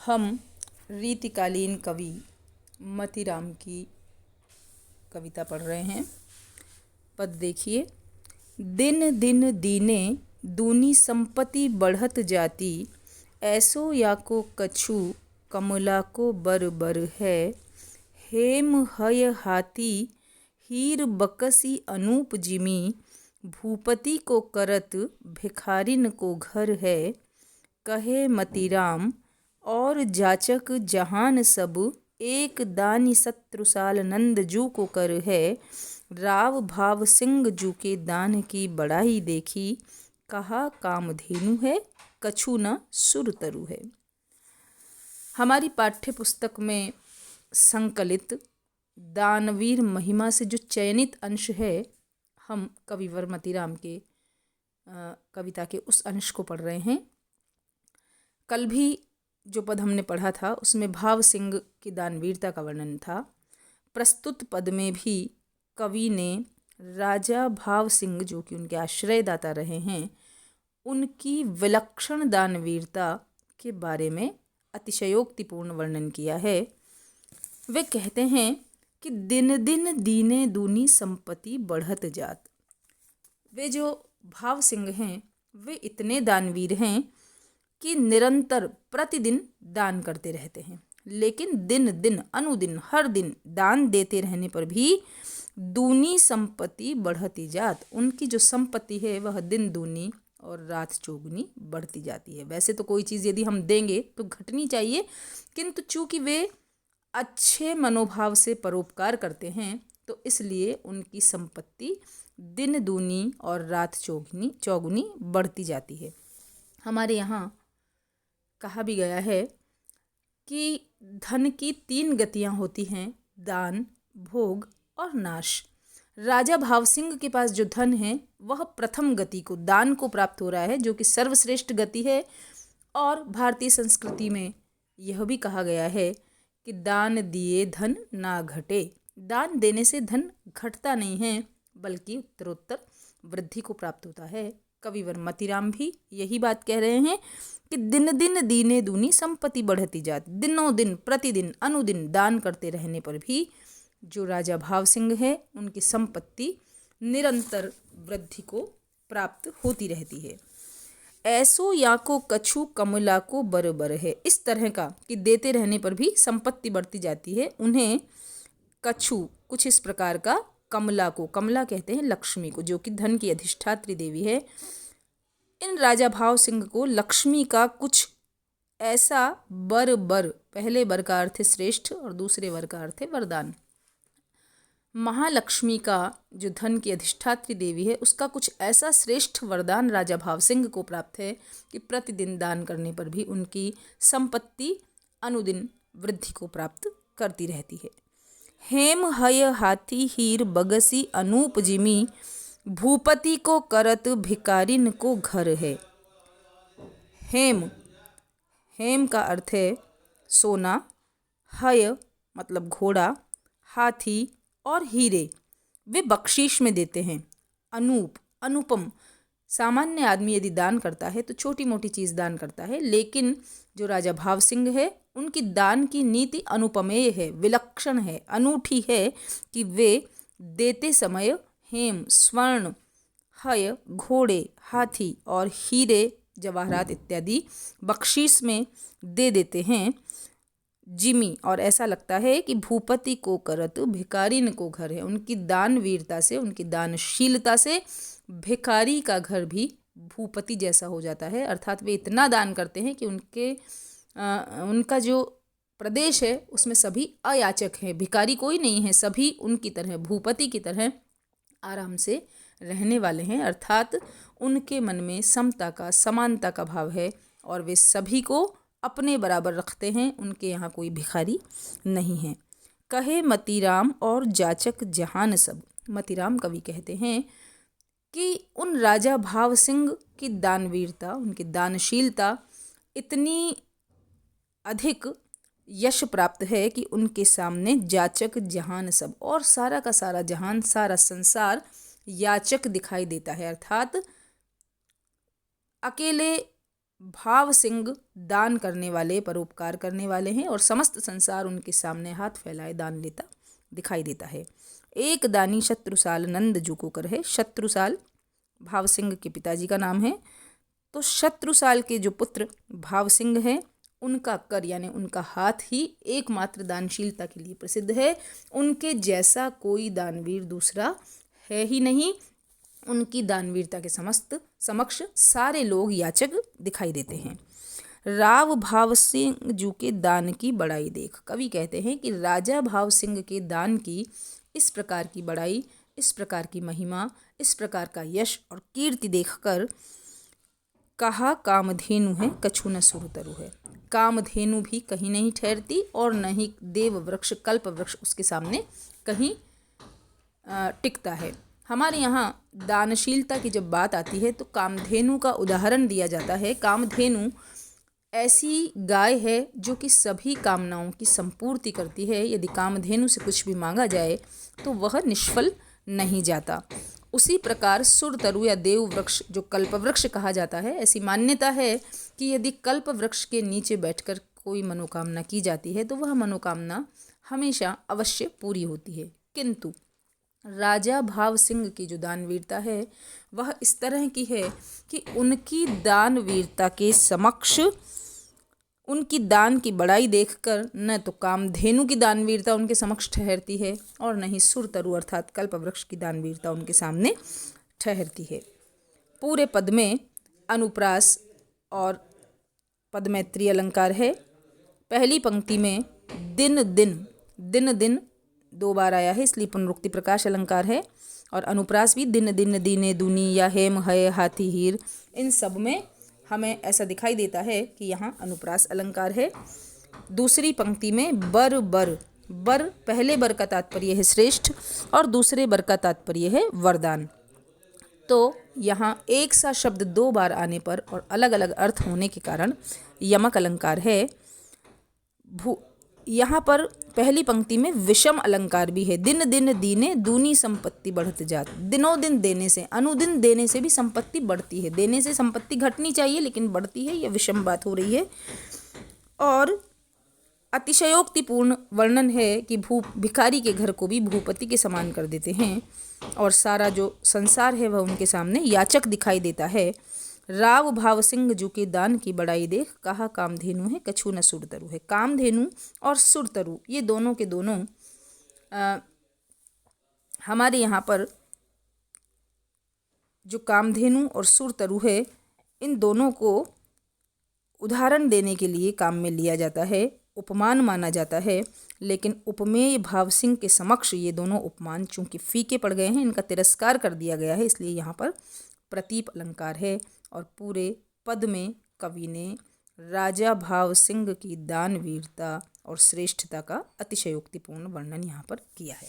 हम रीतिकालीन कवि मतीराम की कविता पढ़ रहे हैं। पद देखिए। दिन दिन दीने दूनी संपत्ति बढ़त जाती, ऐसो या को कछु कमला को बर बर है। हेम हय हाथी हीर बकसी अनूप जिमी, भूपति को करत भिखारिन को घर है। कहे मतीराम और जाचक जहान सब, एक दानी शत्रुसाल नंद जू को कर है। राव भाव सिंह जू के दान की बड़ाई देखी, कहा कामधेनु है कछु न सुरतरु है। हमारी पाठ्य पुस्तक में संकलित दानवीर महिमा से जो चयनित अंश है, हम कविवर मतीराम के कविता के उस अंश को पढ़ रहे हैं। कल भी जो पद हमने पढ़ा था उसमें भाव सिंह की दानवीरता का वर्णन था। प्रस्तुत पद में भी कवि ने राजा भाव सिंह, जो कि उनके आश्रयदाता रहे हैं, उनकी विलक्षण दानवीरता के बारे में अतिशयोक्तिपूर्ण वर्णन किया है। वे कहते हैं कि दिन दिन दीने दूनी संपत्ति बढ़त जात। वे जो भाव सिंह हैं वे इतने दानवीर हैं कि निरंतर प्रतिदिन दान करते रहते हैं, लेकिन दिन दिन अनुदिन हर दिन दान देते रहने पर भी दूनी संपत्ति बढ़ती जात। उनकी जो संपत्ति है वह दिन दूनी और रात चौगुनी बढ़ती जाती है। वैसे तो कोई चीज़ यदि हम देंगे तो घटनी चाहिए, किंतु चूंकि वे अच्छे मनोभाव से परोपकार करते हैं तो इसलिए उनकी संपत्ति दिन दूनी और रात चौगुनी बढ़ती जाती है। हमारे यहाँ कहा भी गया है कि धन की 3 गतियाँ होती हैं, दान, भोग और नाश। राजा भाव सिंह के पास जो धन है वह प्रथम गति को, दान को प्राप्त हो रहा है, जो कि सर्वश्रेष्ठ गति है। और भारतीय संस्कृति में यह भी कहा गया है कि दान दिए धन ना घटे। दान देने से धन घटता नहीं है बल्कि उत्तरोत्तर वृद्धि को प्राप्त होता है। कविवर मतीराम भी यही बात कह रहे हैं कि दिन दिन दीने दूनी संपत्ति बढ़ती जाती। दिनों दिन प्रतिदिन अनुदिन दान करते रहने पर भी जो राजा भाव सिंह है उनकी संपत्ति निरंतर वृद्धि को प्राप्त होती रहती है। ऐसो या को कछु कमला को बर बर है। इस तरह का कि देते रहने पर भी संपत्ति बढ़ती जाती है। उन्हें कछु कुछ इस प्रकार का, कमला को, कमला कहते हैं लक्ष्मी को, जो कि धन की अधिष्ठात्री देवी है। इन राजा भाव सिंह को लक्ष्मी का कुछ ऐसा बर बर, पहले बर का अर्थ है श्रेष्ठ और दूसरे बर का अर्थ है वरदान। महालक्ष्मी का, जो धन की अधिष्ठात्री देवी है, उसका कुछ ऐसा श्रेष्ठ वरदान राजा भाव सिंह को प्राप्त है कि प्रतिदिन दान करने पर भी उनकी संपत्ति अनुदिन वृद्धि को प्राप्त करती रहती है। हेम हय हाथी हीर बगसी अनूप जिमी, भूपति को करत भिकारिन को घर है। हेम, हेम का अर्थ है सोना, हय मतलब घोड़ा, हाथी और हीरे वे बख्शीश में देते हैं। अनूप, अनुपम, सामान्य आदमी यदि दान करता है तो छोटी मोटी चीज़ दान करता है, लेकिन जो राजा भाव सिंह है उनकी दान की नीति अनुपमेय है, विलक्षण है, अनूठी है कि वे देते समय हेम, स्वर्ण, हय, घोड़े, हाथी और हीरे जवाहरात इत्यादि बख्शीश में दे देते हैं। जिमी, और ऐसा लगता है कि भूपति को करत भिखारिन को घर है। उनकी दानवीरता से, उनकी दानशीलता से भिखारी का घर भी भूपति जैसा हो जाता है। अर्थात वे इतना दान करते हैं कि उनका जो प्रदेश है उसमें सभी अयाचक हैं, भिखारी कोई नहीं है, सभी उनकी तरह, भूपति की तरह आराम से रहने वाले हैं। अर्थात उनके मन में समता का, समानता का भाव है और वे सभी को अपने बराबर रखते हैं। उनके यहाँ कोई भिखारी नहीं है। कहे मतीराम और जाचक जहान सब। मतीराम कवि कहते हैं कि उन राजा भाव सिंह की दानवीरता, उनकी दानशीलता इतनी अधिक यश प्राप्त है कि उनके सामने जाचक जहान सब, और सारा का सारा जहान, सारा संसार याचक दिखाई देता है। अर्थात अकेले भाव सिंह दान करने वाले, परोपकार करने वाले हैं और समस्त संसार उनके सामने हाथ फैलाए दान लेता दिखाई देता है। एक दानी शत्रुसाल नंद जू को कर है। शत्रुसाल भाव सिंह के पिताजी का नाम है। तो शत्रुसाल के जो पुत्र भाव सिंह हैं उनका कर यानी उनका हाथ ही एकमात्र दानशीलता के लिए प्रसिद्ध है। उनके जैसा कोई दानवीर दूसरा है ही नहीं। उनकी दानवीरता के समक्ष सारे लोग याचक दिखाई देते हैं। राव भाव सिंह जू के दान की बड़ाई देख। कवि कहते हैं कि राजा भाव सिंह के दान की इस प्रकार की बड़ाई, इस प्रकार की महिमा, इस प्रकार का यश और कीर्ति देखकर कहा कामधेनु है कछु न सुरतरु है। कामधेनु भी कहीं नहीं ठहरती और न ही देव वृक्ष कल्प वृक्ष उसके सामने कहीं टिकता है। हमारे यहाँ दानशीलता की जब बात आती है तो कामधेनु का उदाहरण दिया जाता है। कामधेनु ऐसी गाय है जो कि सभी कामनाओं की संपूर्ति करती है। यदि कामधेनु से कुछ भी मांगा जाए तो वह निष्फल नहीं जाता। उसी प्रकार सुरतरु या देव वृक्ष जो कल्प वृक्ष कहा जाता है, ऐसी मान्यता है कि यदि कल्प वृक्ष के नीचे बैठकर कोई मनोकामना की जाती है तो वह मनोकामना हमेशा अवश्य पूरी होती है। किंतु राजा भाव सिंह की जो दानवीरता है वह इस तरह की है कि उनकी दानवीरता के समक्ष उनकी दान की बड़ाई देखकर न तो कामधेनु की दानवीरता उनके समक्ष ठहरती है और न ही सुरतरु अर्थात कल्पवृक्ष की दानवीरता उनके सामने ठहरती है। पूरे पद में अनुप्रास और पदमैत्री अलंकार है। पहली पंक्ति में दिन दिन, दिन दिन 2 बार आया है इसलिए पुनरुक्ति प्रकाश अलंकार है। और अनुप्रास भी दिन दिन दीने दूनी या हेम है हाथी हीर, इन सब में हमें ऐसा दिखाई देता है कि यहाँ अनुप्रास अलंकार है। दूसरी पंक्ति में बर बर, बर पहले बर का तात्पर्य है श्रेष्ठ और दूसरे बर का तात्पर्य है वरदान। तो यहाँ एक सा शब्द 2 बार आने पर और अलग अलग अर्थ होने के कारण यमक अलंकार है। यहाँ पर पहली पंक्ति में विषम अलंकार भी है। दिन दिन दीने दूनी संपत्ति बढ़त जात। दिनों दिन देने से, अनुदिन देने से भी संपत्ति बढ़ती है। देने से संपत्ति घटनी चाहिए लेकिन बढ़ती है, यह विषम बात हो रही है। और अतिशयोक्तिपूर्ण वर्णन है कि भिखारी के घर को भी भूपति के समान कर देते हैं और सारा जो संसार है वह उनके सामने याचक दिखाई देता है। राव भाव सिंह जू के दान की बड़ाई देख कहा कामधेनु है कछु न सुरतरु है। कामधेनु और सुरतरु ये दोनों के दोनों हमारे यहाँ पर जो कामधेनु और सुरतरु है इन दोनों को उदाहरण देने के लिए काम में लिया जाता है, उपमान माना जाता है। लेकिन उपमेय भाव सिंह के समक्ष ये दोनों उपमान चूंकि फीके पड़ गए हैं, इनका तिरस्कार कर दिया गया है, इसलिए यहाँ पर प्रतीप अलंकार है। और पूरे पद में कवि ने राजा भाव सिंह की दानवीरता और श्रेष्ठता का अतिशयोक्तिपूर्ण वर्णन यहाँ पर किया है।